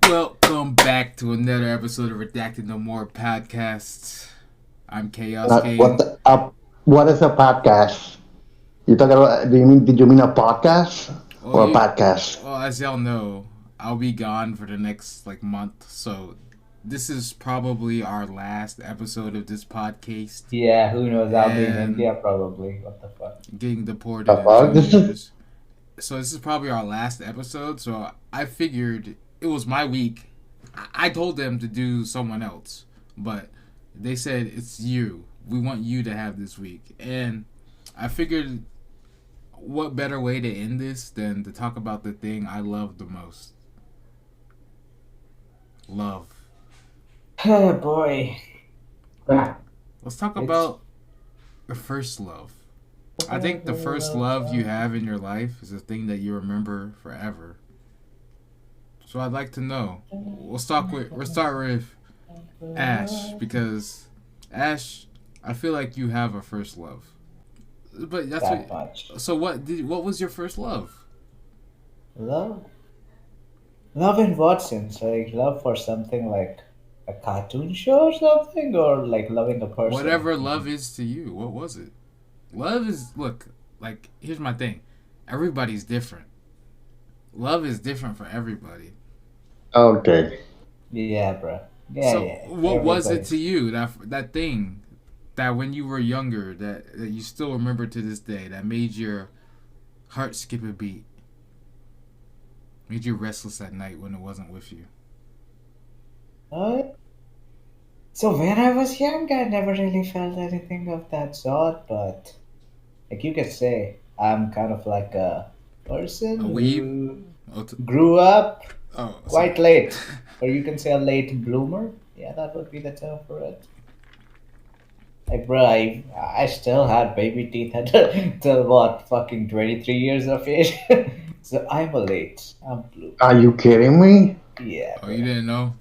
Welcome back to another episode of Redacted No More podcast. I'm Chaos Not what Kane. the, what is a podcast? You talking about? Did you mean a podcast Well, or a you, podcast? as y'all know, I'll be gone for the next month, so this is probably our last episode of this podcast, Yeah, who knows? I'll be in and India probably. What the fuck? getting The deported in fuck? 2 years. So this is probably our last episode. So I figured it was my week. I told them to do someone else, but they said it's you. We want you to have this week, and I figured what better way to end this than to talk about the thing I love the most, love. Oh boy. Let's talk It's about the first love. I think the first love you have in your life is a thing that you remember forever. So I'd like to know. We'll start with Ash, because Ash, I feel like you have a first love. But that's that what. much. So what was your first love? Love? Love in what sense? Like love for something like a cartoon show or something? Or like loving a person? Whatever love is to you, what was it? Love is look, here's my thing. Everybody's different. Love is different for everybody. Okay. Yeah, bro. Yeah, So yeah. what was it to Everybody's. you, that thing that when you were younger, that you still remember to this day, that made your heart skip a beat, made you restless at night when it wasn't with you? Uh, so when I was young, I never really felt anything of that sort, but like you could say, I'm kind of like a A person weeb? who Oh, grew up sorry. quite late, or you can say a late bloomer. Yeah, that would be the term for it. Like, bro, I still had baby teeth at till what, fucking 23 years of age. So I'm a late. I'm blue. Are you kidding me? Yeah, Oh, bro. you didn't know?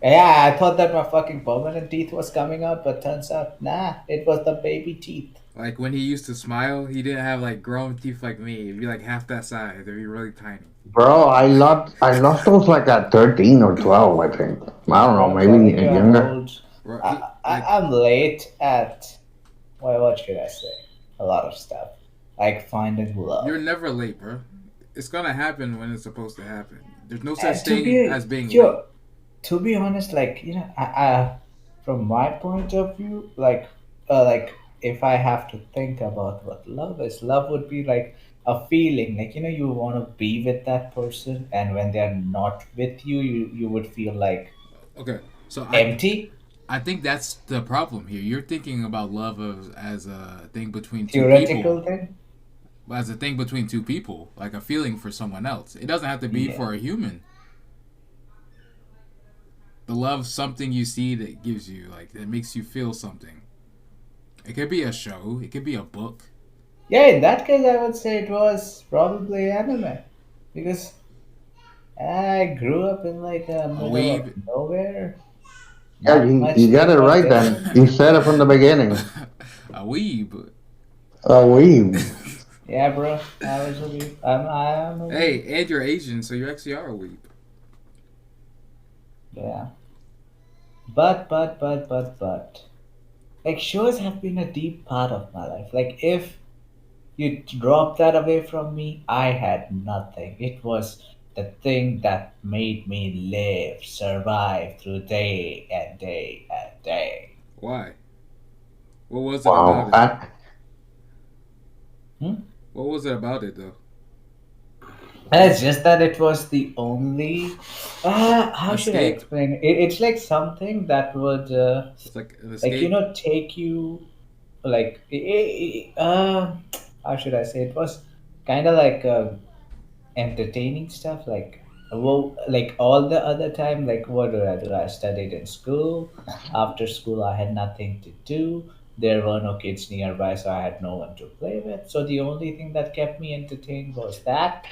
Yeah, I thought that my fucking permanent teeth was coming out, but turns out, nah, it was the baby teeth. Like when he used to smile, he didn't have grown teeth like me. It'd be like half that size. It'd be really tiny. Bro, I lost those like at 13 or 12, I think. I don't Bro, know, I'm maybe telling you, I'm younger. old. Right? I'm late at, well, what should I say? A lot of stuff. Like finding You're love. never late, bro. It's gonna happen when it's supposed to happen. There's no such And to thing be, as being late. yo, to be honest, like from my point of view, like if I have to think about what love is, love would be like a feeling, like you want to be with that person, and when they're not with you, you would feel like Okay, so empty, I think that's the problem here. You're thinking about love as a thing between two people, theoretical thing. as a thing between two people, like a feeling for someone else. It doesn't have to be Yeah. for a human. The love something you see that gives you that makes you feel something. It could be a show. It could be a book. Yeah, in that case, I would say it was probably anime, because I grew up in like a A middle of weeb. nowhere. Yeah, Not you much got it right then. transportation. You said it from the beginning. A weeb. Oh, we. Yeah, bro. I was a weeb. I am a weeb. Hey, and you're Asian, so you actually are a weeb. Yeah. But. Like shows have been a deep part of my life. Like if you drop that away from me, I had nothing. It was the thing that made me live, survive through day and day and day. Why? What was it about Wow. it? Hmm? What was it about it though? It's just that it was the only. How should I Escape. explain it? It's like something that would, It's like an like escape. take you, like, how should I say? It was kind of like entertaining stuff. Like, well, like all the other time, like what do I do? I studied in school. After school, I had nothing to do. There were no kids nearby, so I had no one to play with. So the only thing that kept me entertained was that.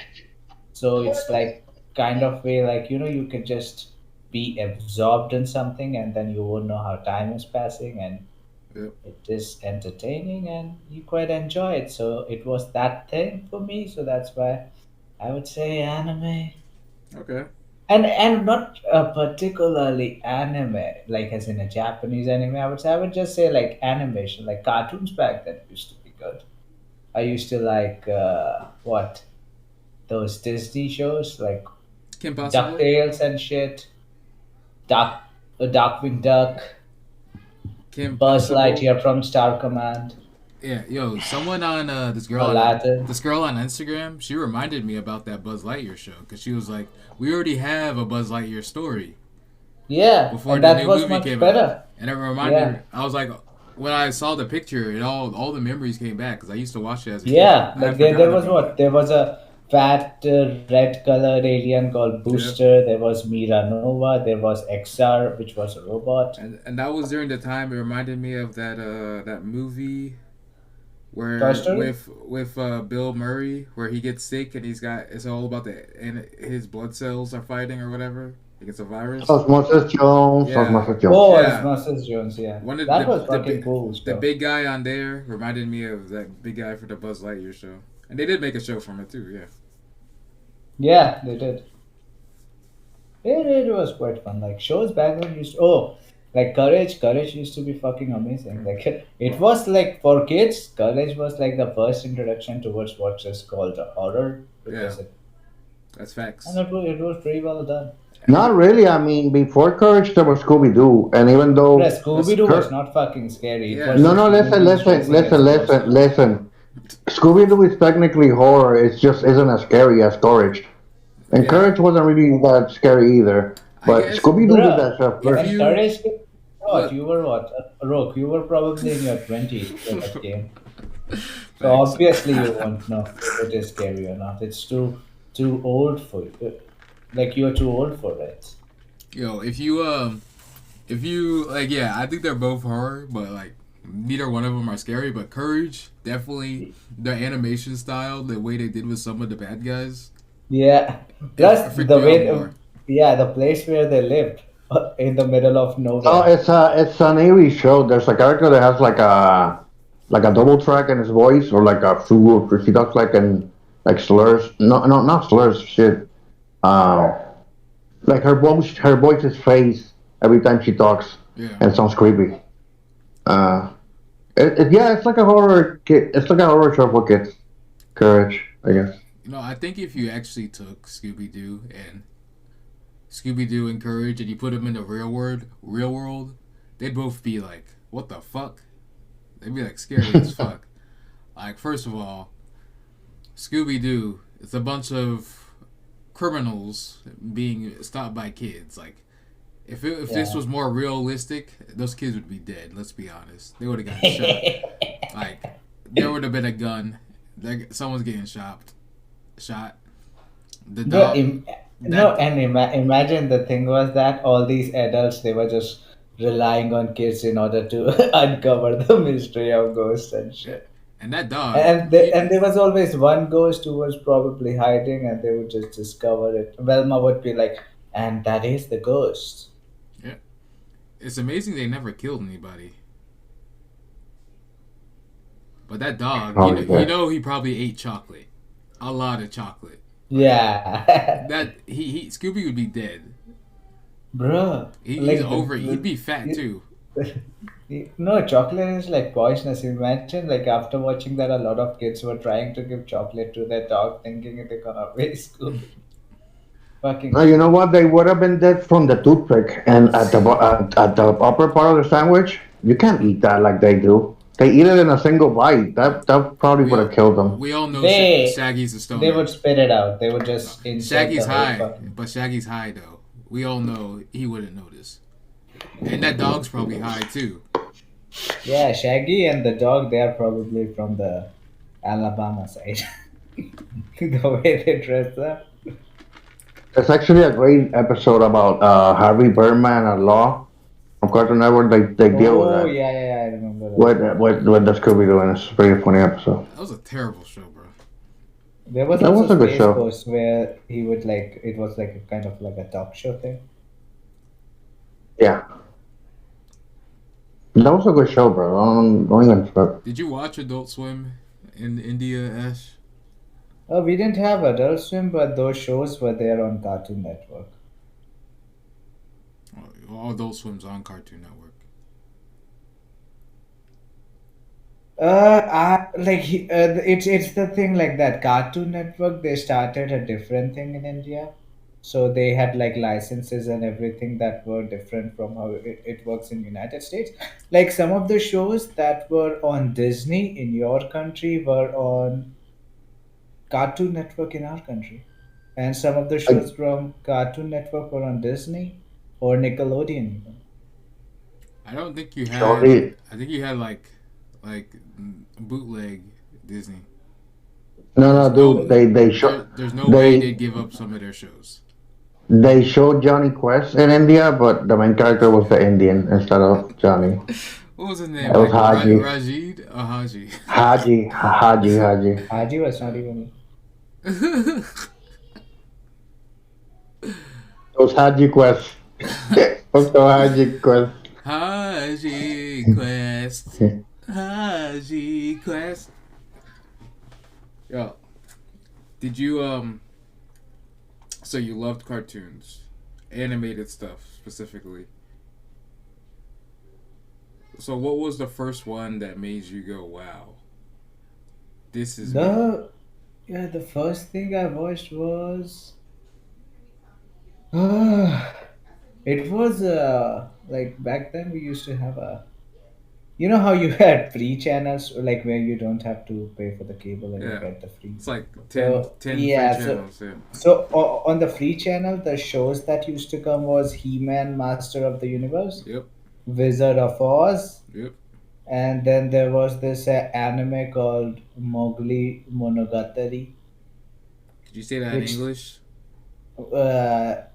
So it's like kind of way like you could just be absorbed in something and then you won't know how time is passing, and Yep. it is entertaining and you quite enjoy it. So it was that thing for me. So that's why I would say anime. Okay. And not particularly anime, like as in a Japanese anime. I would just say like animation, like cartoons back then used to be good. I used to like what those Disney shows like Kim Possible. Ducktales and shit. Duck, Darkwing Duck, Kim Buzz Possible. Lightyear from Star Command, Yeah, yo, someone on Aladdin. this girl on Instagram, she reminded me about that Buzz Lightyear show because she was like, "We already have a Buzz Lightyear story Yeah, before and the that new was movie much came out," better. and it reminded me. Yeah, I was like, when I saw the picture, it all the memories came back because I used to watch it as a kid. yeah. I had Like there forgotten was about what? it. There was a fat red colored alien called Yeah, Booster. There was Mira Nova. There was XR, which was a robot. and that was during the time. It reminded me of that movie Toy where Story. with Bill Murray where he gets sick and it's all about the and his blood cells are fighting or whatever. He gets a virus. Osmosis Jones, Yeah, Osmosis Jones. Oh, yeah. Osmosis Jones. Yeah, One of that was fucking cool the stuff. big guy on there reminded me of that big guy for the Buzz Lightyear show, and they did make a show from it too. Yeah, Yeah, they did. It was quite fun. Like shows back then used to, oh, like Courage used to be fucking amazing. Like it was like for kids, Courage was like the first introduction towards what's just called a horror yeah, because it that's and facts. it was pretty well done. Not really. I mean, before Courage, there was Scooby Doo, and even But though That's Scooby Doo was Cur- not fucking scary. It yeah. was no, just no, listen, movies listen, dressing as listen, ghosts. listen, listen. Scooby Doo is technically horror. It's just isn't as scary as Courage, and Yeah, Courage wasn't really that scary either. I But guess Scooby Doo did Bruh, that stuff if first. and you Courage, what? look, You were what? Rook, you were probably in your 20s when that game. So facts. obviously you won't know if it is scary or not. It's too old for you. Like you're too old for it. Yo, if you like, yeah, I think they're both horror, but like neither one of them are scary. But Courage, definitely the animation style, the way they did with some of the bad guys, Yeah. it Plus freaked the me out way, more. yeah, the place where they lived in the middle of No, nowhere. it's an eerie show. There's a character that has like a double track in his voice, or like a fool. He talks like slurs. No, no, not slurs. Shit. Um, like her voice is phased every time she talks, Yeah, and it sounds creepy. Uh, yeah, it's like a horror kid. It's like a horror show for kids. Courage, I guess. I think if you actually took Scooby Doo and Courage, and you put them in the real world, they'd both be like, what the fuck? They'd be like scary as fuck. Like, first of all, Scooby Doo, it's a bunch of criminals being stopped by kids. Like, if this Yeah. was more realistic, those kids would be dead. Let's be honest. They would have gotten shot. Like, there would have been a gun. Someone's getting shot. The Bro, dog. no, That and imagine the thing was that all these adults they were just relying on kids in order to uncover the mystery of ghosts and shit. and that dog. And there was always one ghost who was probably hiding, and they would just discover it. Velma would be like, "And that is the ghost." Yeah, it's amazing they never killed anybody. But that dog, Oh yeah. he probably ate chocolate, a lot of chocolate. Like Yeah, that, he Scooby would be dead. bro. He's Like over. He'd be fat too. no, chocolate is like poisonous. Imagine, like after watching that, a lot of kids were trying to give chocolate to their dog, thinking they're gonna waste Scooby. Fucking No, you know shit. what? They would have been dead from the toothpick, and at the upper part of the sandwich, you can't eat that like they do. They eat it in a single bite. That probably We would have killed them. we all know They Shaggy's a they stoner. would spit it out. They would No, just insert Shaggy's the whole high, fucking. but Shaggy's high though. We all know he wouldn't notice, and that dog's probably high too. Yeah, Shaggy and the dog, they are probably from the Alabama side. The way they dress up. It's actually a great episode about Harvey Birdman and Law on Cartoon Network. They deal with Oh that yeah, yeah, yeah, I remember that. with the Scooby Doo, and it's a pretty funny episode. That was a terrible show, bro. There was That also was a good Space show. Ghost where he would like it was like a kind of like a talk show thing. Yeah, that was a good show, bro. Don't even trip. Did you watch Adult Swim in India, Ash? We didn't have Adult Swim, but those shows were there on Cartoon Network. All Adult Swim's on Cartoon Network. It's the thing like that. Cartoon Network, they started a different thing in India, so they had like licenses and everything that were different from how it works in United States. Like some of the shows that were on Disney in your country were on Cartoon Network in our country, and some of the Like shows from Cartoon Network were on Disney or Nickelodeon even. I don't think you had. Surely, I think you had like bootleg Disney. no, no, There's dude. no there's no way They they'd give up some of their shows. they showed Johnny Quest in India, but the main character was the Indian instead of Johnny. What was his name? It was Like Haji, Rajid or Haji? Haji. Haji was not even. It was Haji Quest. What's the Haji Quest? Haji Quest. Haji Quest. Yo, did you So you loved cartoons, animated stuff specifically. So what was the first one that made you go, "Wow, this is me"? The Yeah, the first thing I watched was uh, it was like back then we used to have a, you know how you had free channels like where you don't have to pay for the cable and you Yeah, get the free. it's like So 10 free yeah, so channels. Yeah. on the free channel the shows that used to come was He-Man, Master of the Universe, Yep. Wizard of Oz, Yep. and then there was this anime called Mowgli Monogatari, Did you say that in which English?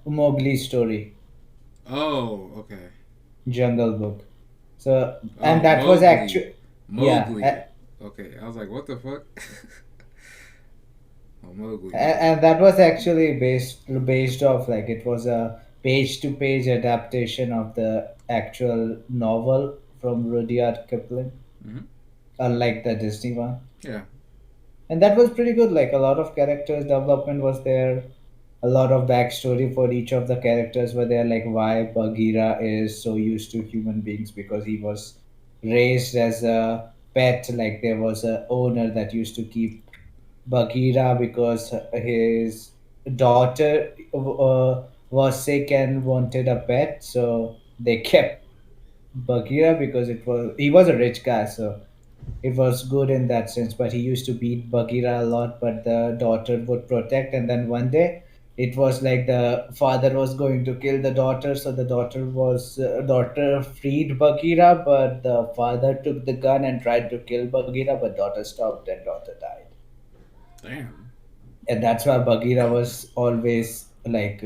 Mowgli story, Oh, okay. Jungle Book. So and Oh, that was Mowgli. actually yeah, Mowgli. Okay, I was like, what the fuck? Oh, Mowgli. Okay. and that was actually based off like it was a page to page adaptation of the actual novel from Rudyard Kipling, Hmm. unlike the Disney one. Yeah. And that was pretty good. Like a lot of characters development was there, a lot of backstory for each of the characters were there, like why Bagheera is so used to human beings because he was raised as a pet. Like there was a owner that used to keep Bagheera because his daughter was sick and wanted a pet, so they kept Bagheera because it was he was a rich guy, so it was good in that sense. But he used to beat Bagheera a lot, but the daughter would protect. And then one day, it was like the father was going to kill the daughter, so the daughter freed Bagheera, but the father took the gun and tried to kill Bagheera, but daughter stopped and daughter died. Damn. And that's why Bagheera was always like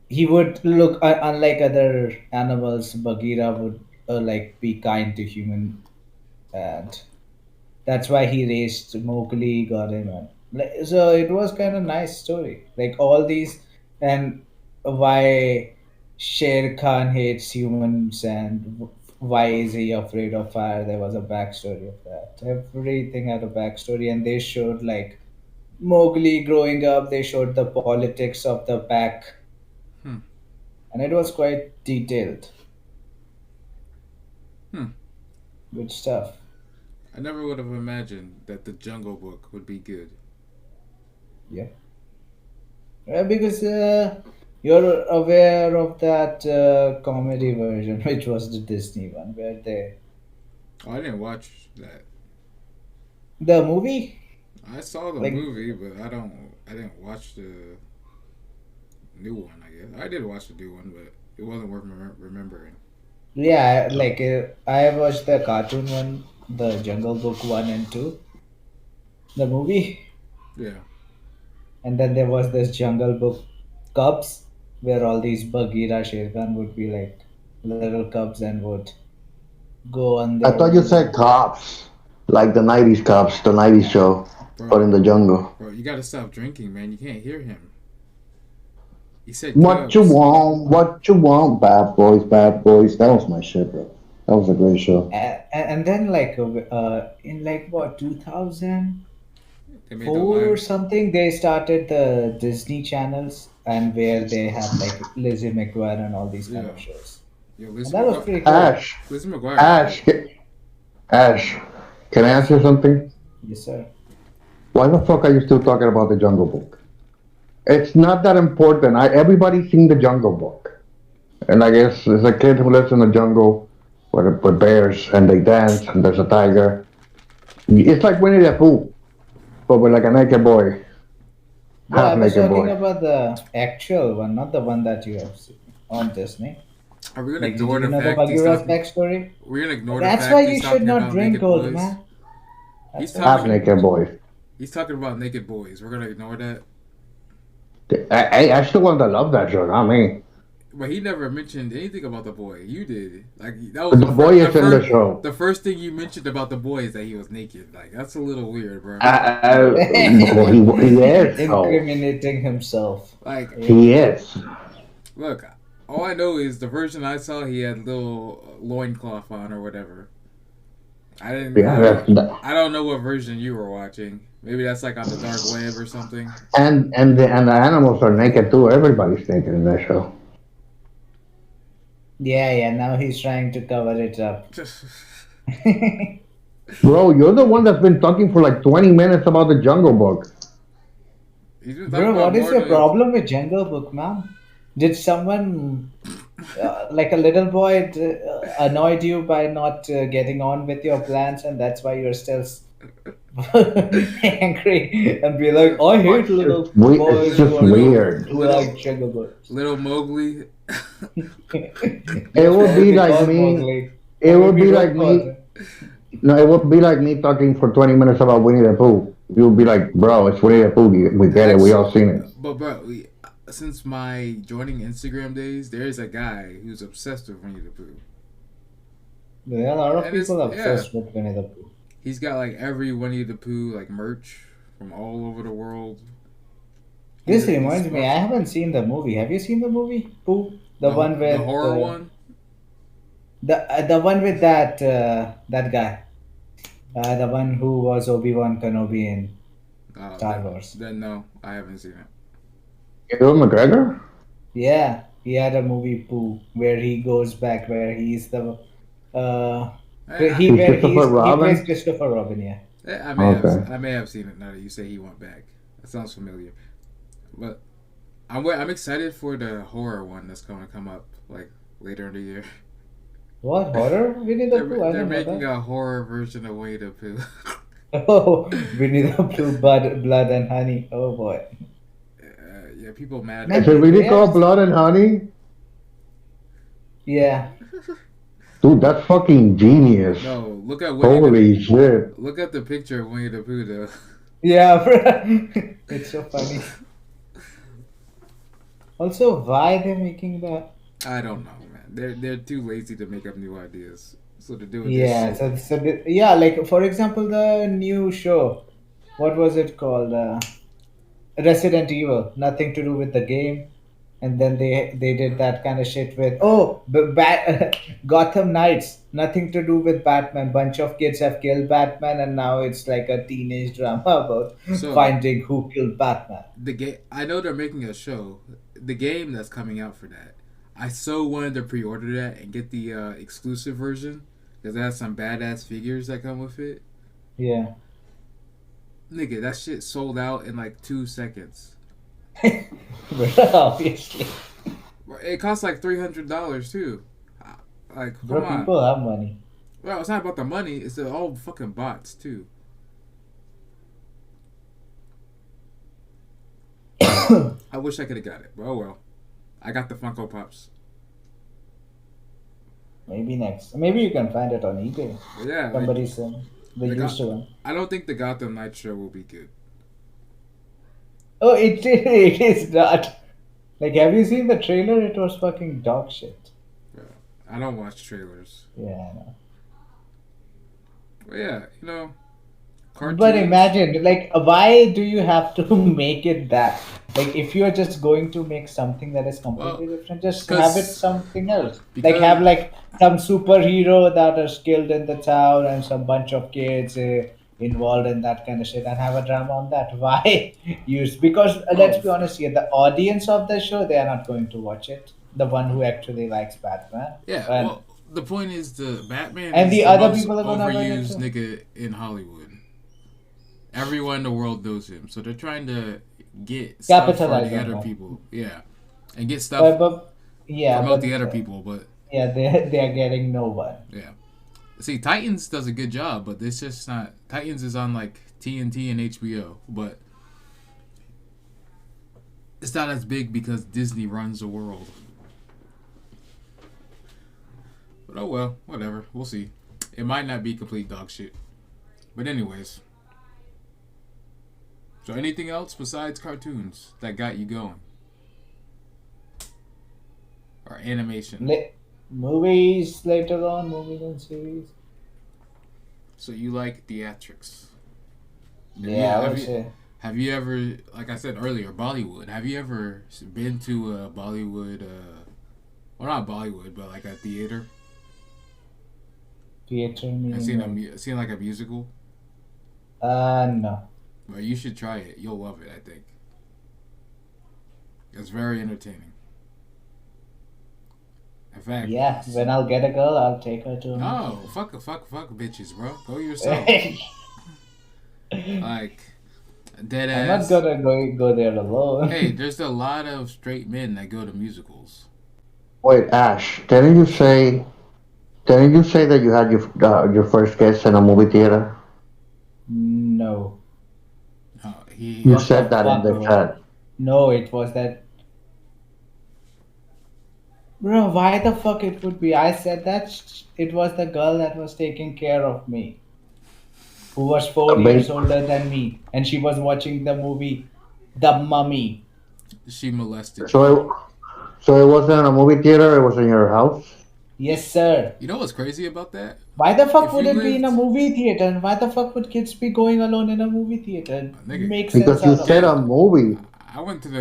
he would look unlike other animals. Bagheera would like be kind to human, and that's why he raised Mowgli, got him, and so it was kind of nice story. Like all these, and why Sher Khan hates humans and why is he afraid of fire? There was a backstory of that. Everything had a backstory, and they showed like Mowgli growing up. They showed the politics of the pack, Hmm. and it was quite detailed. Hmm. Good stuff. I never would have imagined that the Jungle Book would be good. Yeah. Because you're aware of that comedy version, which was the Disney one, where Oh, I didn't watch that. the movie, I saw the like, movie, but I didn't watch the new one. I guess I did watch the new one, but it wasn't worth remembering. yeah, like I watched the cartoon one, the Jungle Book 1 and 2, the movie, Yeah. and then there was this Jungle Book Cubs, where all these Bagheera Shere Khan would be like little cubs and would go on I their thought you own. said cops, like the '90s cops, the '90s show, but Bro, in the jungle. bro, you gotta stop drinking, man. You can't hear him. He said What you Cubs. want? What you want? Bad boys, bad boys. That was my shit, bro. That was a great show. And then like in like what 2000 They made the four or live. something they started the Disney channels, and where they had like Lizzie McGuire and all these kind Yeah. of shows. Yo, And that was pretty cool. Ash, Lizzie McGuire is Ash, dope. Ash. Can I ask Yes, you something? yes, sir. Why the fuck are you still talking about the Jungle Book? It's not that important. Everybody's seen the Jungle Book, and I guess it's a kid who lives in the jungle with bears and they dance and there's a tiger. It's like Winnie the Pooh, but with like a naked boy, Bro, I half was naked talking boy. about the actual one, not the one that you have seen on Disney. Are we gonna Like, did ignore you the know the fact he's Bagheera's talking? backstory? We're gonna ignore the That's why fact you he's should talking not about drink naked old, boys. man. He's That's why you Half talking. should. naked boy. He's talking about naked boys. We're gonna ignore that. I still want to love that show, not me. But he never mentioned anything about the boy. You did. Like that was The the boy first. The is in the first. show. The first thing you mentioned about the boy is that he was naked. Like that's a little weird, bro. Well, he is. Oh, Incriminating himself. Like, Yeah. he is. look, all I know is the version I saw, he had little loincloth on or whatever. I didn't. Yeah, I don't know what version you were watching. Maybe that's like on the dark web or something. and the animals are naked too. Everybody's naked in that show. Yeah, yeah. Now he's trying to cover it up. Bro, you're the one that's been talking for like 20 minutes about the Jungle Book. He's been talking Bro, about what is more your than. problem with Jungle Book, man? Did someone, like a little boy, annoyed you by not getting on with your plans, and that's why you're still angry and be like, I hate little It's boys who just are little weird. who like Jungle Books. little Mowgli. It Your would fault be he like called me. Mowgli. It Or would maybe be Rogue like called me. him. No, it would be like me talking for 20 minutes about Winnie the Pooh. You would be like, bro, it's Winnie the Pooh. We get it. We Actually, all seen it. but bro, since my joining Instagram days, there is a guy who's obsessed with Winnie the Pooh, There are a lot of and it's people yeah, obsessed with Winnie the Pooh. he's got like every Winnie the Pooh like merch from all over the world. This He's reminds me, I haven't seen the movie. Have you seen the movie Pooh? The one the with horror one. the one with that guy, the one who was Obi-Wan Kenobi in Star Wars. Then no, I haven't seen it. Ewan McGregor? Yeah, he had a movie Pooh where he goes back where he's the uh I, he Who's where Christopher he plays Robin? Christopher Robin. Yeah. Okay. I may have seen it now that you say he went back. That sounds familiar. But I'm excited for the horror one that's going to come up like later in the year. What horror? Winnie the Pooh? I They're didn't know making that. a horror version of Winnie the Pooh. Oh, Winnie the Pooh, blood and honey. Oh boy. Yeah, people mad. Man, Is it they really have called Blood and Honey? yeah. Dude, that's fucking genius. No, look at Holy shit. Look at the picture of Winnie the Pooh though. Yeah, bro. It's so funny. Also, why they're making that? I don't know, man. They're too lazy to make up new ideas, so they're doing this Yeah, shit. yeah, like for example, the new show. What was it called? Resident Evil. Nothing to do with the game. And then they did that kind of shit with Gotham Knights. Nothing to do with Batman. Bunch of kids have killed Batman, and now it's like a teenage drama about So finding who killed Batman. the game, I know they're making a show. The game that's coming out for that, I so wanted to pre-order that and get the exclusive version because it has some badass figures that come with it. Yeah. Nigga, that shit sold out in like 2 seconds. Obviously. It costs like $300 too. Like, come Bro, on. people have money. Well, it's not about the money. It's all fucking bots too. I wish I could have got it. But oh well. I got the Funko Pops. Maybe next. Maybe you can find it on eBay. But yeah, like, Somebody's the the used Go- one. I don't think the Gotham Knight show will be good. Oh, it is not. Like, have you seen the trailer? It was fucking dog shit. I don't watch trailers. Yeah, I know. But yeah, cartoons. But imagine, like, why do you have to make it that? Like, if you're just going to make something that is completely Well, different, just have it because something else. Like, because have like some superhero that is killed in the town and some bunch of kids involved in that kind of shit and have a drama on that. Why use? Because let's Oh, be honest here, the audience of the show they are not going to watch it. The one who actually likes Batman, yeah. and Well, the point is, the Batman and is the the other most people are gonna bring it overused too. nigga in Hollywood. Everyone in the world knows him, so they're trying to get stuff for Capitalize the on other that. people. Yeah, and get stuff But yeah, promote the but other people. But yeah, they are getting no one. yeah, see, Titans does a good job, but it's just not. Titans is on like TNT and HBO, but it's not as big because Disney runs the world. But oh well, whatever. We'll see. It might not be complete dog shit. But anyways, so anything else besides cartoons that got you going or animation? Movies later on, movies and series. So you like theatrics? Yeah, I would say. Have you ever, like I said earlier, Bollywood? Have you ever been to a Bollywood? Well, not Bollywood, but like a theater Theater and meaning like seen like a musical? no. Well, you should try it. You'll love it. I think it's very entertaining. In fact, Yeah, when I'll get a girl, I'll take her to a no, movie. fuck bitches, bro. Go yourself. Like dead I'm not ass. gonna go there Hey, alone. there's a lot of straight men that go to musicals. Wait, Ash, didn't you say that you had your first kiss in a movie theater? No. He You What said the that in fuck, the bro? chat. No, it was that. Bro, why the fuck it would be? I said that it was the girl that was taking care of me, who was A 4 years babe. older than me, and she was watching the movie The Mummy. she molested So you. so it wasn't in a movie theater. It was in your house. Yes, sir. You know what's crazy about that? Why the fuck If would you it be in a lived, movie theater? And why the fuck would kids be going alone in a movie theater? nigga, Make sense Because you out of said it. a yeah, movie.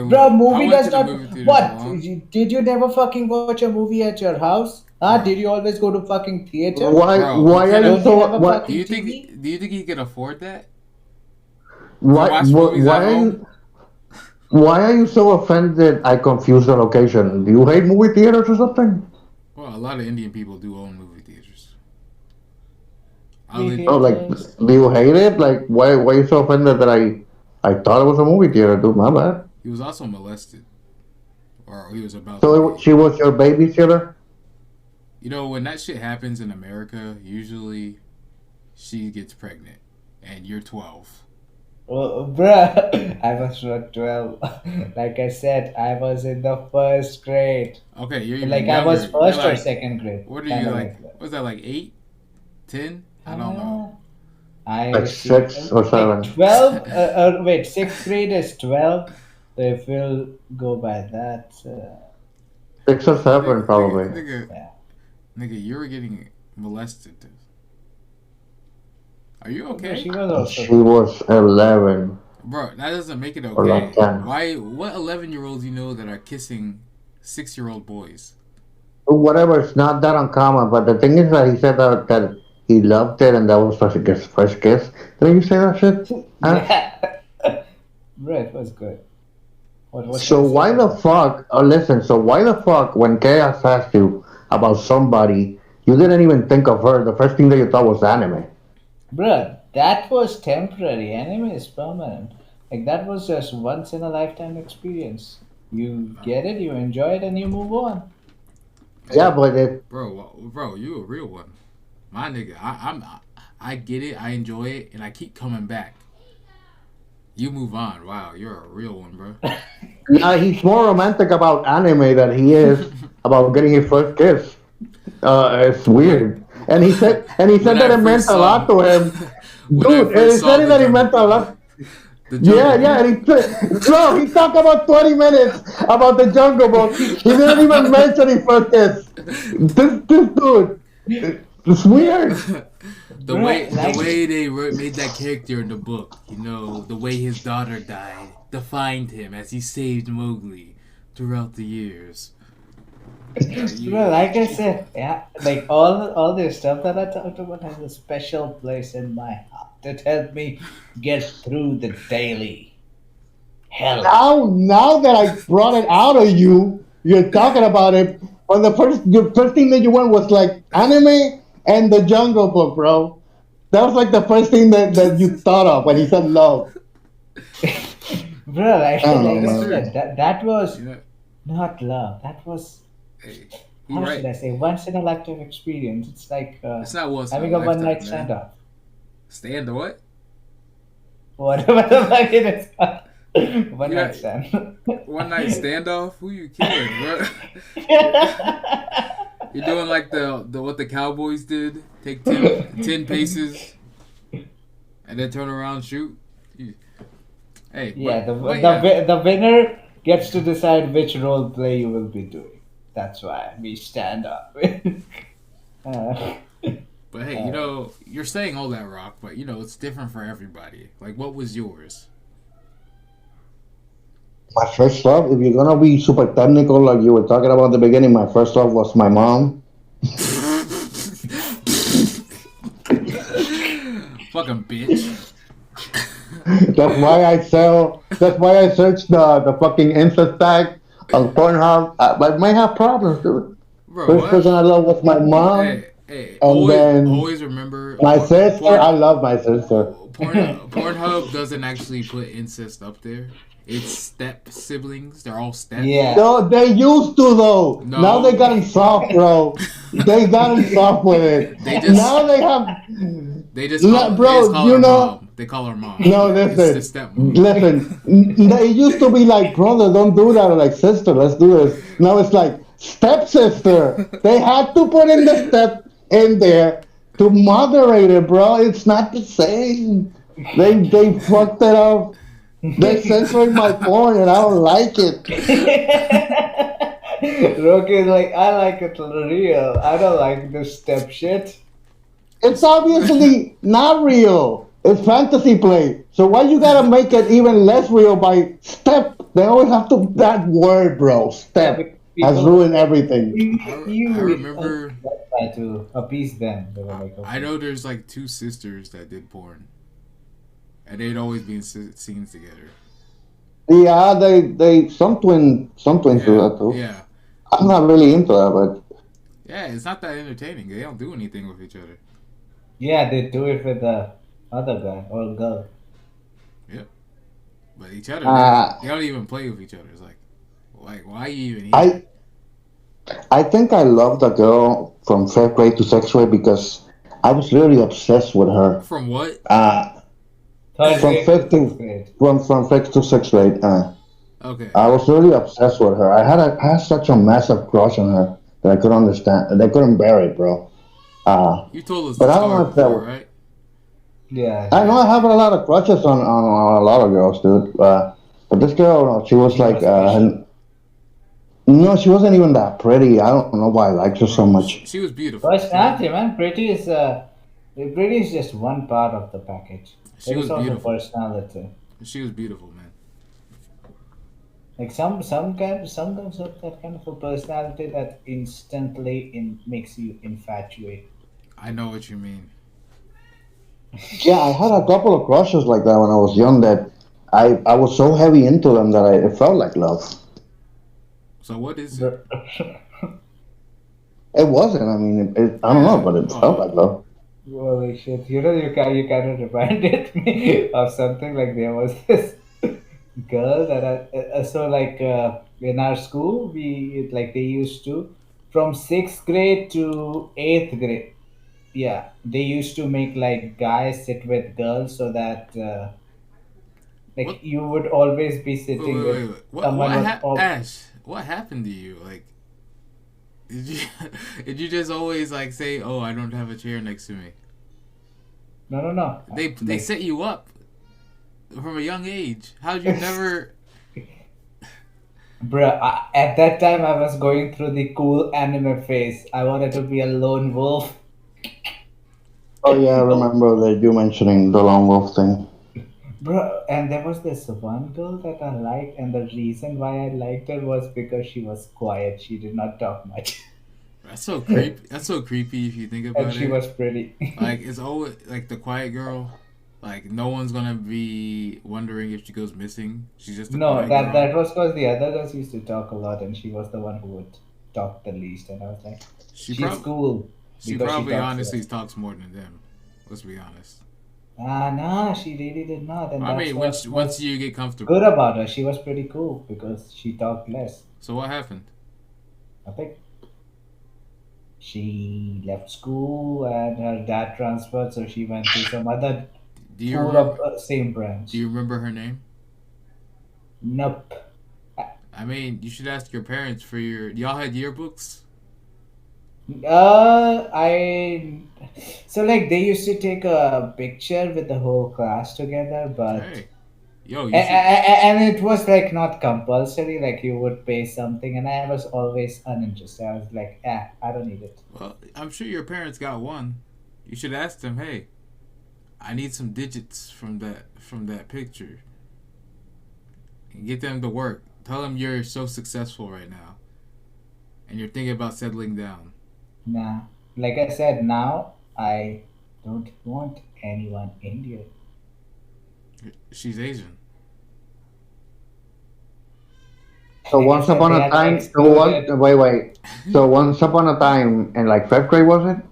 Bro, I movie went to does the not. movie theaters What? alone. Did you never fucking watch a movie at your house? Huh? Bro, Did you always go to fucking theater? you Why are you Don't couldn't. you have so a what? fucking TV? Do you think he could afford that to Why watch movies at why are home? you why are you so offended? I confused the location. Do you hate movie theaters or something? Well, a lot of Indian people do own movie theaters. I Movie live. Oh, like, theaters. do you hate it? Like, why are you so offended that I thought it was a movie theater, dude? My bad. He was also molested, or he was about to So be. she was your babysitter? You know, when that shit happens in America, usually she gets pregnant, and you're 12. Oh, bruh, I was not 12. Like I said, I was in the first grade. Okay, you're even Like I was younger. You're first or like, second grade. what are Kind you of like? like that. What's that, like 8, 10? I don't know. Uh, I Like received 6 or 7? like 12. Wait, sixth grade is 12. So if we'll go by that, 6 or 7, Nigga, probably. nigga, yeah. nigga, you were getting molested. Are you But okay? she was also She was 11 Bro, that doesn't make it or like okay. 10. Why, what 11-year-olds you know that are kissing 6-year-old boys? Whatever, it's not that uncommon. But the thing is that he said that he loved it and that was his first kiss. Didn't you say that shit? Ash? yeah. Bro, it was good. What can So I say why about the that? fuck? Oh, listen. So why the fuck when Chaos asked you about somebody, you didn't even think of her. The first thing that you thought was anime. Bro, that was temporary. Anime is permanent. Like that was just once in a lifetime experience. You get it, you enjoy it, and you move on. Yeah, Hey, but it. bro, you a real one. My nigga, I get it, I enjoy it, and I keep coming back. You move on. Wow, you're a real one, bro. He's more romantic about anime than he is about getting his first kiss. It's when weird. And he when said that I it meant first a saw lot to him, when I dude. And first he saw said the that it Jungle meant a Book, lot. the Yeah, Jungle yeah. Book. And no, he talked about 20 minutes about the Jungle Book. He didn't even mention his first kiss. This dude, it's weird. Bro, The like way they made that character in the book, you know, the way his daughter died, defined him as he saved Mowgli throughout the years. Well, like I you, said, yeah, like all this stuff that I talked about has a special place in my heart that helped me get through the daily hell. Now that I brought it out of you, you're talking about it. On the first thing that you went was like anime and the Jungle Book, bro. That was like the first thing that you thought of when he said love. Bro, I don't know, like I it's man. true. said, that was You know, not love. That was, hey, he how should right. I say, once in a lifetime experience. It's like It's not once in a having a one lifetime, night man. stand off. Stand the what? Whatever the fuck it is called. One You got night stand. one night standoff? Who you kidding, bro? you're, you're doing like the what the Cowboys did. Take 10 paces and then turn around and shoot. Hey, Yeah, but yeah. the winner gets to decide which role play you will be doing. That's why we stand up. uh, But hey, you're saying all that, Rock, but it's different for everybody. Like, what was yours? My first love, if you're gonna be super technical, like you were talking about at the beginning, my first love was my mom. Fucking bitch. That's why I searched the fucking incest tag on Pornhub. I might have problems, dude. Bro, First what? person I love was my mom, Hey, and then always remember my sister. I porn, love my sister. Pornhub doesn't actually put incest up there. It's step siblings. They're all step. yeah. No, they used to though. Now they No. gotten soft, bro. They gotten soft with it. they just Now they have, they just bro. call You her know, mom. They call her mom, no, but it's the listen, stepmom. listen. They used to be like, brother, don't do that. Or like, sister, let's do this. Now it's like, stepsister. They had to put in the step in there to moderate it, bro. It's not the same. They fucked it up. They censoring my porn, and I don't like it. Rocky is like, I like it real. I don't like this step shit. It's obviously not real. It's fantasy play. So why you gotta make it even less real by step? They always have to that word, bro. Yeah, Step because has people ruined everything. I you remember. try to appease them. They were like, I okay. know there's like two sisters that did porn, and they'd always be in scenes together. Yeah, they some twins do Yeah, that too. yeah, I'm not really into that, but yeah. It's not that entertaining. They don't do anything with each other. Yeah, they do it with the other guy or girl. Yep. But each other, uh, they don't even play with each other. It's like why are you even here? I I think I loved a girl from fifth grade to sixth grade because I was really obsessed with her. From what? Uh, Third from grade to fifth sixth to grade. from fifth to sixth grade. Okay. I was really obsessed with her. I had such a massive crush on her that I couldn't understand. That I couldn't bear it, bro. Uh, You told us but the I don't story know if that before, was. right? Yeah, I know yeah. I have a lot of crushes on a lot of girls, dude. But this girl, she was She like, was special. no, she wasn't even that pretty. I don't know why I liked her so Bro, much. she was beautiful. Personality, man. Pretty is just one part of the package. She There is was also beautiful. personality. She was beautiful, man. Like some girls have that kind of a personality that instantly makes you infatuate. I know what you mean. Yeah, I had a couple of crushes like that when I was young. That I was so heavy into them that it felt like love. So what is it? Bro- It wasn't. I mean, I don't know, Yeah. but it felt Oh, like love. Holy shit! You kind of reminded me of something like there was this girl that in our school we like they used to from sixth grade to eighth grade. Yeah, they used to make like guys sit with girls so that like what? you would always be Wait, sitting wait, with wait, wait. someone was Ash? What happened to you? Like, did you did you just always like say, "Oh, I don't have a chair next to me"? no. They Like set you up from a young age. How'd you never? bruh, at that time I was going through the cool anime phase. I wanted to be a lone wolf. Oh yeah, I remember that you mentioning the lone wolf thing. Bro, and there was this one girl that I liked, and the reason why I liked her was because she was quiet. She did not talk much, That's so creepy. That's so creepy if you think and about she it. was pretty. Like it's always like the quiet girl. Like no one's gonna be wondering if she goes missing. She's just a No, quiet girl. that was because the other girls used to talk a lot, and she was the one who would talk the least. And I was like, She she's probably cool she because she probably talks honestly less. talks more than them. Let's be honest. Ah, nah, she really did not, and I that's mean, what once was you get good comfortable. about her. She was pretty cool because she talked less. So what happened? I think she left school and her dad transferred, so she went to some other Do you school of remember? same Do branch. you remember her name? Nope. I mean, you should ask your parents for your. Y'all had yearbooks. I so like they used to take a picture with the whole class together, but Hey, yo, you should. and it was like not compulsory. Like you would pay something, and I was always uninterested. I was like, I don't need it. Well, I'm sure your parents got one. You should ask them. Hey, I need some digits from that picture, and get them to work. Tell them you're so successful right now, and you're thinking about settling down. Nah, like I said, now I don't want anyone Indian. She's Asian. So Like I once said, upon they a are time, so one excluded. wait. So once upon a time in like fifth grade was it?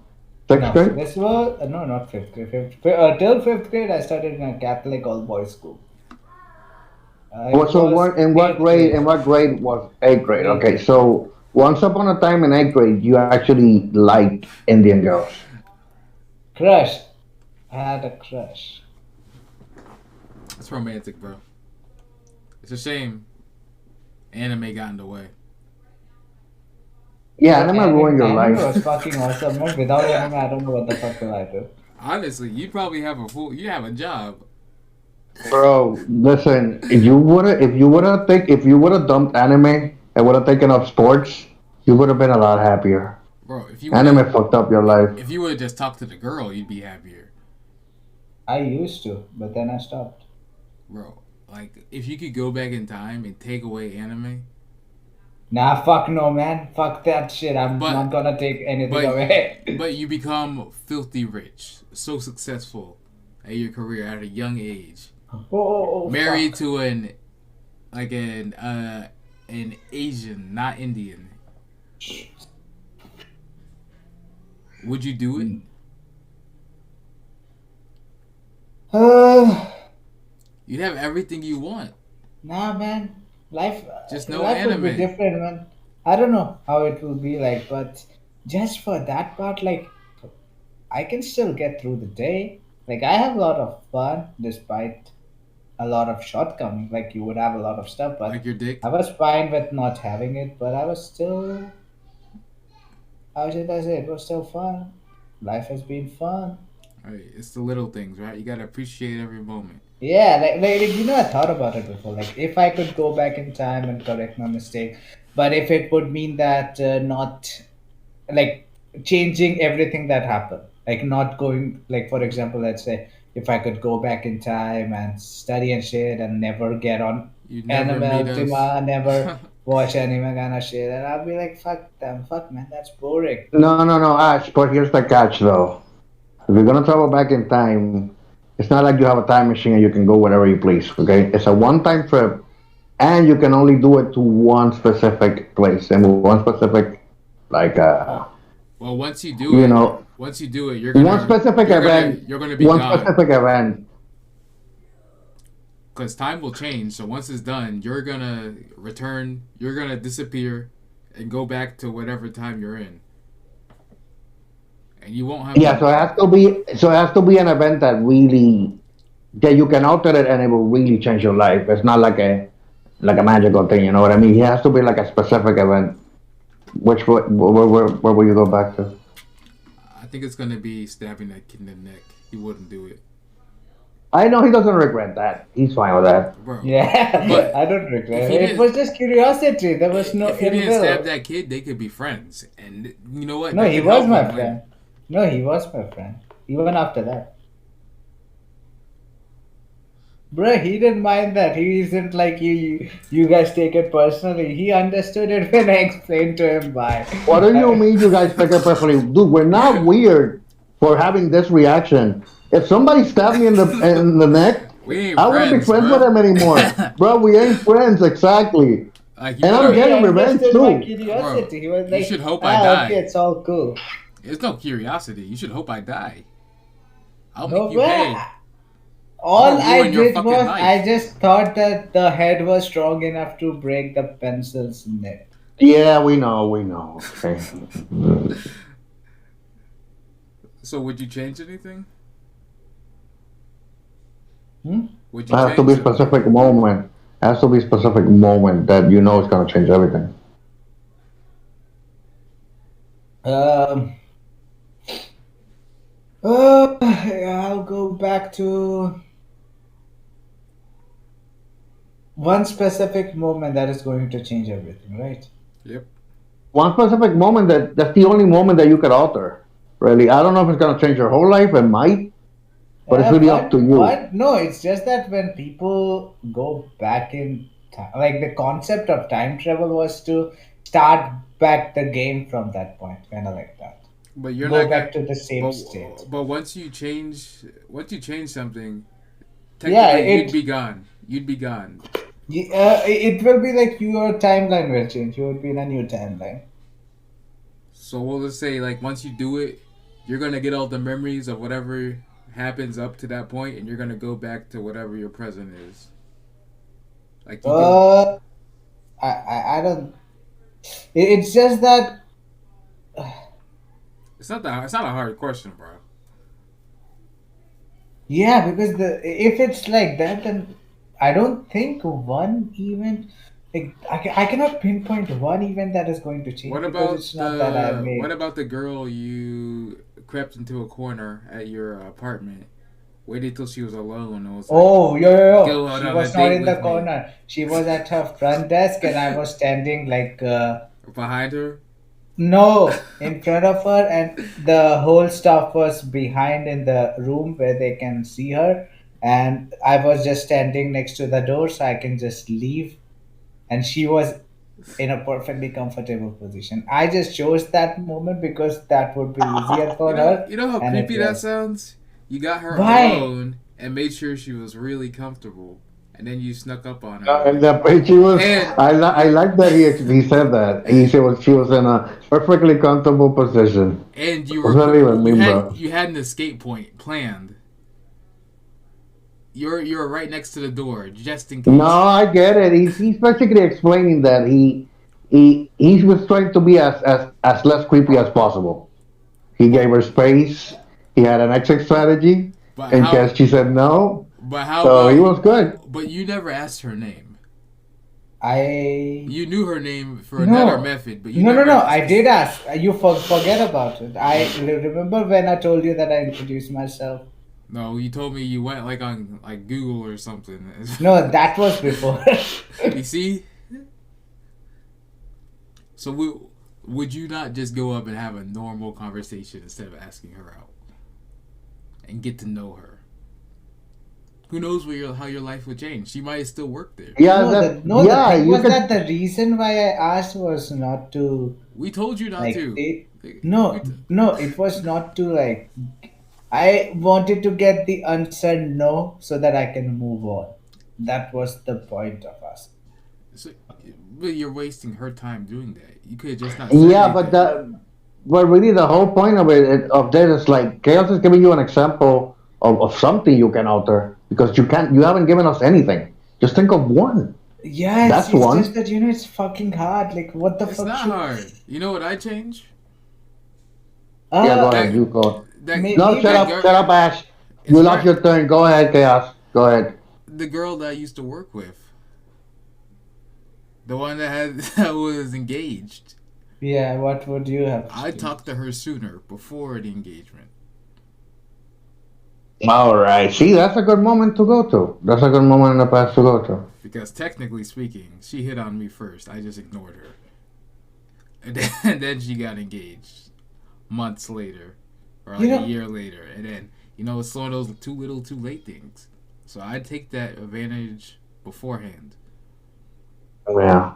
Sixth No, grade? this was no, not fifth grade. Till fifth grade, I studied in a Catholic all boys school. Well, It so was what in what eighth grade? grade. In what grade was eighth grade? Eighth Okay, grade. so once upon a time in eighth grade, you actually liked Indian girls. Crush. I had a crush. It's romantic, bro. It's a shame anime got in the way. Yeah, Bro, anime ruined your anime life, was fucking awesome, man. Without anime, I don't know what the fuck will I do. Honestly, you probably have a full. You have a job, bro. Listen, if you would have dumped anime and would have taken up sports, you would have been a lot happier. bro. Anime fucked up your life. If you would have just talked to the girl, you'd be happier, I used to, but then I stopped. bro. Like if you could go back in time and take away anime, Nah, fuck no, man. Fuck that shit. I'm but not gonna take anything but away. but you become filthy rich, so successful at your career at a young age, married Fuck. to an Asian, not Indian. Would you do it? Hmm. Uh, You'd have everything you want, nah, man. Life, just no life would be anime. different, man. I don't know how it will be like, but just for that part, like, I can still get through the day. Like, I have a lot of fun despite a lot of shortcomings. Like, you would have a lot of stuff, Like but your dick. I was fine with not having it. But I was still, how should I say, it was still fun. Life has been fun. Right, it's the little things, right? You gotta appreciate every moment. Yeah, I thought about it before. Like, if I could go back in time and correct my mistake, but if it would mean that not like changing everything that happened, like not going, like for example, let's say if I could go back in time and study and shit and never get on You'd never Anime meet us. Ultima, never watch anime kind of shit, and I'll be like, fuck them, fuck man, that's boring. No, no, no, Ash. But here's the catch, though. If you're gonna travel back in time, it's not like you have a time machine and you can go wherever you please. Okay, it's a one-time trip, and you can only do it to one specific place and one specific, like, Well, you know, once you do it, one specific event, you're gonna be one gone. specific event. Because time will change. So once it's done, you're gonna return. You're gonna disappear, and go back to whatever time you're in, and you won't have Yeah, to. it has to be an event that really that you can alter it and it will really change your life. It's not like a magical thing. You know what I mean? It has to be like a specific event. Where will you go back to? I think it's gonna be stabbing that kid in the neck. He wouldn't do it, I know he doesn't regret that. He's fine with that. bro. Yeah, But I don't if regret he it. It didn't, was just curiosity. There was no if he ill didn't stab will. that kid, they could be friends, and you know what? No, That he could was help my him win. friend. No, he was my friend. Even after that. Bruh, he didn't mind that. He isn't like you guys take it personally. He understood it when I explained to him why. What do you mean you guys take it personally? Dude, we're not weird for having this reaction. If somebody stabbed me in the neck, We ain't I wouldn't be friends, friends with bruh. him anymore. Bro, we ain't friends, exactly. Like you And No, I'm gotta, he getting revenge understood my too. bro. curiosity. He was You like, should hope I ah, okay, die. it's all cool. It's no curiosity. You should hope I die. I'll make No, you well, pay. I'm all gonna I ruin your did fucking was I life. just thought that the head was strong enough to break the pencils in it. Yeah, we know. Okay. So would you change anything? Hmm? Would It you has to be change a something? specific moment. It has to be a specific moment that you know is gonna change everything. Um, I'll go back to one specific moment that is going to change everything, right? Yep. One specific moment that's the only moment that you could alter. Really, I don't know if it's gonna change your whole life. It might, but it's really up to you. No, it's just that when people go back in time, like the concept of time travel was to start back the game from that point, kind of like that. But you're Go not gonna. back to the same But state. but once you change something, Yeah, technically you'd be gone. You'd be gone. it will be like your timeline will change. You will be in a new timeline. So we'll just say like once you do it, you're gonna get all the memories of whatever happens up to that point, and you're gonna go back to whatever your present is. Like you can. Uh, I don't. It's just that. It's not a hard question, bro. Yeah, because the if it's like that, then I don't think one event. Like, I cannot pinpoint one event that is going to change because it's not that I What made. about the girl you crept into a corner at your apartment? Waited till she was alone and was like, Oh, yo. "Go out She on a was not date in the with me." corner. She was at her front desk, and I was standing like Behind her. no in front of her, and the whole stuff was behind in the room where they can see her, and I was just standing next to the door so I can just leave, and she was in a perfectly comfortable position. I just chose that moment because that would be easier for her, You know how and it creepy that was. sounds. You got her Why? alone and made sure she was really comfortable, and then you snuck up on her And like, she was. and I like that he said that. He said she was in a perfectly comfortable position. What does that even mean, bro? you had an escape point planned. You're right next to the door just in No, case. I get it. He's basically explaining that he was trying to be as less creepy as possible. He But gave her space. He had an exit strategy but in how case she said no. but how So he about was good. but you never asked her name. I You knew her name for another no. method, but you No, no, never no. I did spec- ask. You forget about it. Remember when I told you that I introduced myself. No, you told me you went like on like Google or something. No, that was before. You see? So would you not just go up and have a normal conversation instead of asking her out and get to know her? Who knows how your life would change? She might still work there. Yeah, that No, the yeah, thing you was could. that the reason why I asked was not to We told you not like to. it. Like, No, no, it was not to like. I wanted to get the answer no so that I can move on. That was the point of us. so, but you're wasting her time doing that. You could have just not said Yeah, but anything. really the whole point of that is like chaos is giving you an example of something you can alter because you haven't given us anything. Just think of one. Yeah, That's it's just one. that it's fucking hard. Like, what the It's fuck not should? hard. You know what I change? Yeah, go Uh, ahead. That You go. No, Maybe. that girl. shut up, Ash. It's You lost right. your turn. Go ahead, chaos. Go ahead. The girl that I used to work with, the one that had that was engaged. Yeah, what would you have I changed? talked to her sooner before the engagement All right. See, that's a good moment to go to. That's a good moment in the past to go to. because technically speaking, she hit on me first. I just ignored her, and then she got engaged months later, or You like a know, year later, and then it's one of those too little, too late things. So I take that advantage beforehand. Yeah,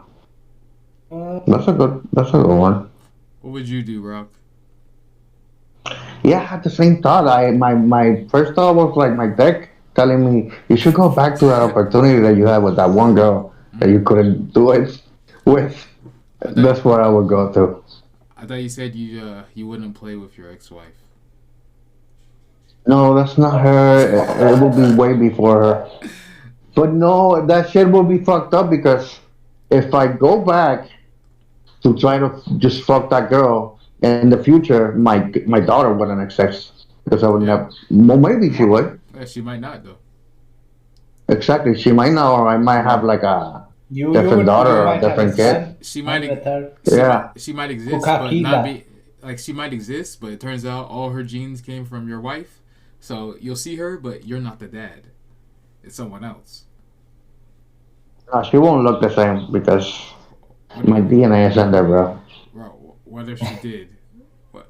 Uh, that's a good one. What would you do, Rock? Yeah, I had the same thought. My first thought was like my deck telling me you should go back to that opportunity that you had with that one girl that you Mm. couldn't do it with. I thought That's what I would go to. I thought you said you wouldn't play with your ex-wife. No, that's not her. It will be way before her. But no, that shit will be fucked up because if I go back to try to just fuck that girl in the future, my daughter wouldn't exist because I would Yeah. never. Well, maybe she would. She might not though. Exactly, she might now, or I might have like a different daughter you or a might have a different kid. son She might son with her. Yeah, she might exist, but not Kukakila. be like she might exist, but it turns out all her genes came from your wife. So you'll see her, but you're not the dad. It's someone else. no, she won't look the same because What do my you, DNA is in there, bro. bro? What if she did? What?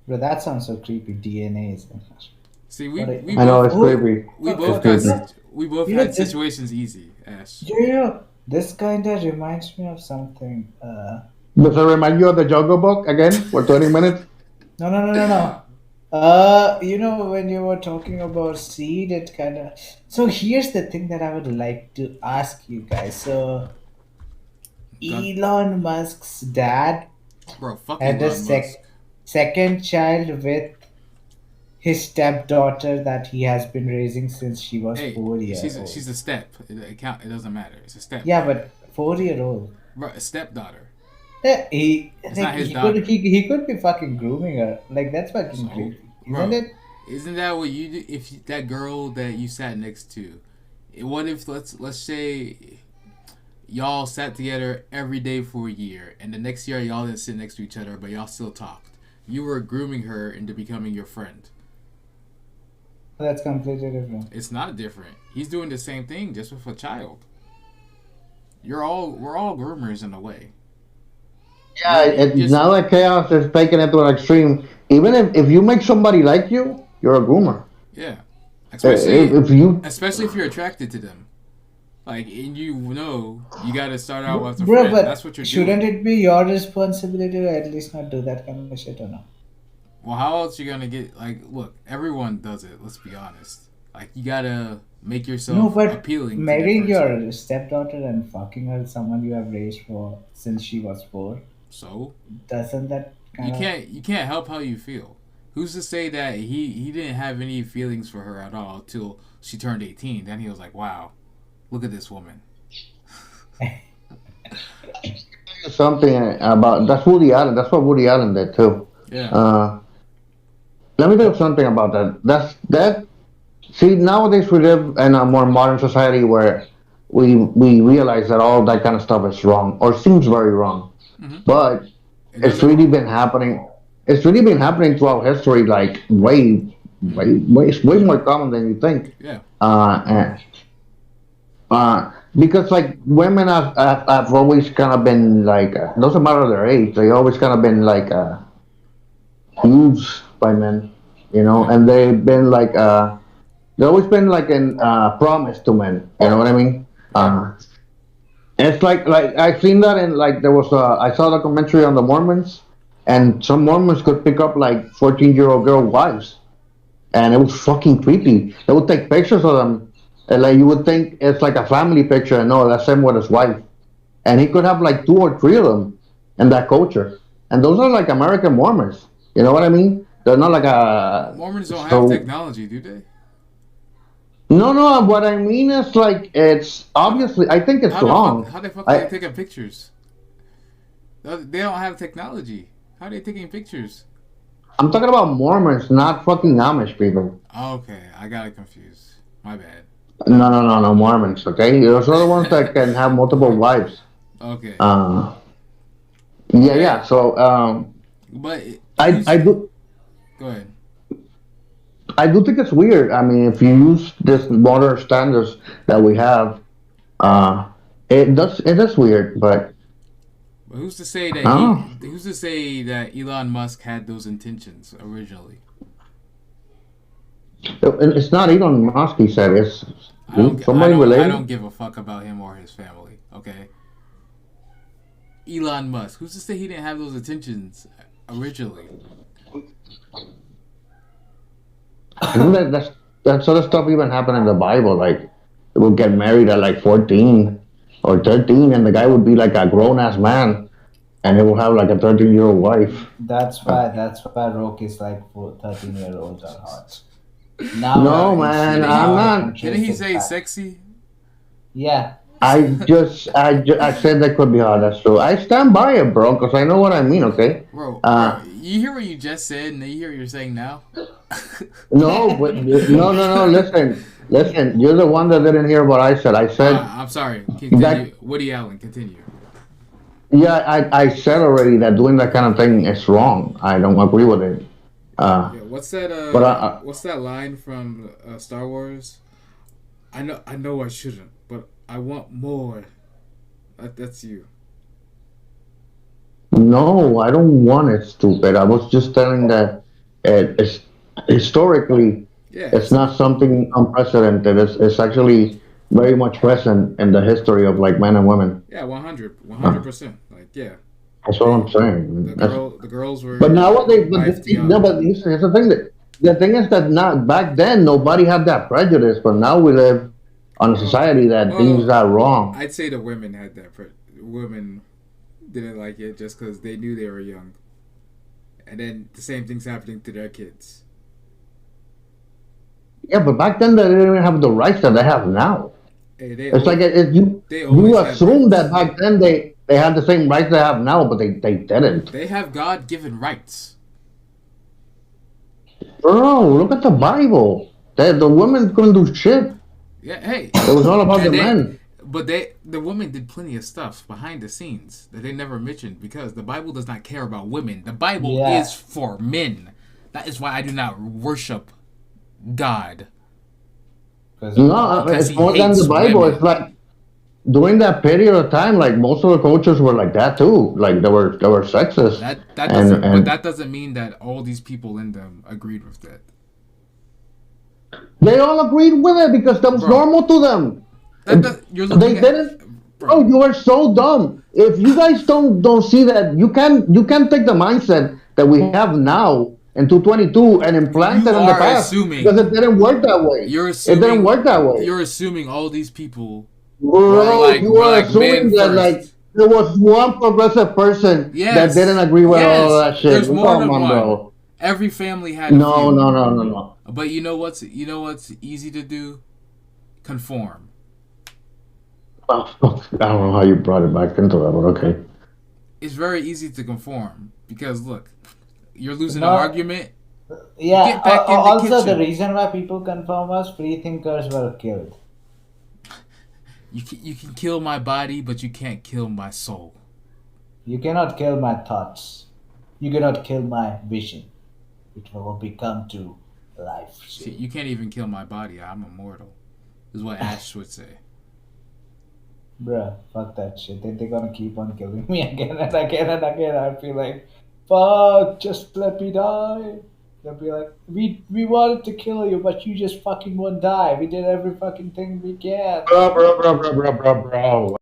Bro, that sounds so creepy. DNAs. See, What? I know it's Oh, creepy. both It's got creepy. oh, we both you know had this. situations easy. Ash. Yeah, this kind of reminds me of something. Does it remind you of the Jungle Book again for 20 minutes? No, no, no, no, no. When you were talking about seed, it kind of. So here's the thing that I would like to ask you guys. So Gun, Elon Musk's dad bro. Fuck had a Elon Musk. second child with his stepdaughter that he has been raising since she was Hey, 4 year old. she's a step. It count. It doesn't matter. It's a step. Yeah, but 4 year old. Bro, a stepdaughter. Yeah, he It's like not his daughter. he could be fucking grooming her. Like that's fucking So, creepy, isn't bro, it? isn't that what you do? If that girl that you sat next to, what if let's say y'all sat together every day for a year, and the next year y'all didn't sit next to each other, but y'all still talked. You were grooming her into becoming your friend. That's completely different. It's not different. He's doing the same thing just with a child. We're all groomers in a way. Yeah, You just now that chaos is taking it to an extreme. Even if you make somebody like you, you're a groomer. yeah, If you, especially if you're attracted to them. Like, and you know, you got to start out as a Bro, friend. That's but what you're shouldn't doing. it be your responsibility to at least not do that kind of shit or no? Well, how else you gonna get? Like, look, everyone does it. Let's be honest. Like, you gotta make No, yourself but appealing to that marrying person. your stepdaughter and fucking her, someone you have raised for since she was 4, So doesn't that kind of. you can't help how you feel. Who's to say that he didn't have any feelings for her at all until she turned 18? Then he was like, wow, look at this woman. something about that's Woody Allen. That's what Woody Allen did too. Yeah. Uh, Let me tell you something about that. That's that. See, nowadays we live in a more modern society where we realize that all that kind of stuff is wrong or seems very wrong. Hmm. But It it's doesn't. really been happening. It's really been happening throughout history, like Hmm. it's way more common than you think. Yeah. And, because like women have always kind of been like doesn't matter their age, they always kind of been like used by men, Yeah. and they've been like they've always been like an promise to men. You know what I mean? Yeah. It's like I've seen that in like there was I saw a documentary on the Mormons, and some Mormons could pick up like 14-year-old girl wives, and it was fucking creepy. They would take pictures of them, and like you would think it's like a family picture, and no, that's him with his wife, and he could have like two or three of them in that culture, and those are like American Mormons. You know what I mean? They're not like a Mormons don't have so. technology, do they? No, no. What I mean is like it's How obviously. I think it's wrong. how the fuck are they I taking pictures? They don't have technology. How are they taking pictures? I'm talking about Mormons, not fucking Amish people. Oh, okay, I got it confused. My bad. No, no, no, no, Mormons. Okay, those are the ones that can have multiple wives. Okay. Uh, yeah, Yeah, yeah. So but I who's I do go ahead. I do think it's weird. I mean, if you use this modern standards that we have, uh, it is weird. But But who's to say that I don't know. who's to say that Elon Musk had those intentions originally? It's not Elon Musk. He said it's I somebody don't I don't related. give a fuck about him or his family. Okay, Elon Musk. Who's to say he didn't have those intentions originally? Isn't that sort of stuff even happened in the Bible? Like they would get married at like 14 or 13, and the guy would be like a grown ass man, and he will have like a 13-year-old wife. That's Uh, why. That's why Roke is like 13-year-olds are hot. Now no, obviously man, Didn't I'm he? now the not. country Didn't is he in say fact. sexy? Yeah. I said that could be hard. That's true. I stand by it, bro, because I know what I mean. Okay. Bro, Uh, you hear what you just said, and then you hear what you're saying now. no, but no. Listen. You're the one that didn't hear what I said. I said I'm sorry. that. Continue. Woody Allen. Continue. Yeah, I said already that doing that kind of thing is wrong. I don't agree with it. Uh, Yeah. What's that? but What's that line from Star Wars? I know I shouldn't, but I want more. That's you. no, I don't want it, stupid. I was just telling that it's historically, Yeah. it's not something unprecedented. It's actually very much present in the history of like men and women. Yeah. 100. Uh, 100%. Like yeah. that's what I'm They saying. the girls But were nowadays, knifed no, young. but here's the thing that the thing is that not back then nobody had that prejudice, but now we live on a Well, society that things well, are wrong. I'd say the women had that. Women didn't like it just because they knew they were young, and then the same thing's happening to their kids. Yeah, but back then they didn't even have the rights that they have now. Hey, It's like they you always had assume that rights. back then they had the same rights they have now, but they didn't. They have God given rights. Bro, look at the Bible. The women couldn't do shit. Yeah, hey, It was all about the and men. the women did plenty of stuff behind the scenes that they never mentioned because the Bible does not care about women. The Bible Yeah. is for men. That is why I do not worship God Because of No, that. because it's He more than the hates Bible. It's women. like during that period of time, like most of the cultures were like that too. Like they were sexist, But and that doesn't mean that all these people in them agreed with that, they all agreed with it because that was bro. normal to them. You're They looking at, didn't. Oh, bro. you are so dumb. If you guys don't see that, you can take the mindset that we have now in 222 and implant it You in the are past because it assuming. didn't work that way. You're It didn't assuming. work that way. You're assuming all these people Bro, you were are like men assuming that like first. there was one progressive person that didn't Yes, agree with all yes. of that shit. There's more Come than on, one. bro. Every family had a No, few. no, no, no, no. But you know what's easy to do? Conform. Oh, I don't know how you brought it back into that, but okay. It's very easy to conform because look, you're losing an No, argument. yeah. Get back in the Also, the kitchen. reason why people confirm was free thinkers were killed. You can kill my body, but you can't kill my soul. You cannot kill my thoughts. You cannot kill my vision. It will become to life See, soon. you can't even kill my body. I'm immortal. Is what Ash would say. Bruh, fuck that shit. They're gonna keep on killing me again and again and again. I feel like, fuck, just let me die. They'll be like, we wanted to kill you, but you just fucking won't die. We did every fucking thing we can. Bro, bro, bro, bro, bro, bro, bro.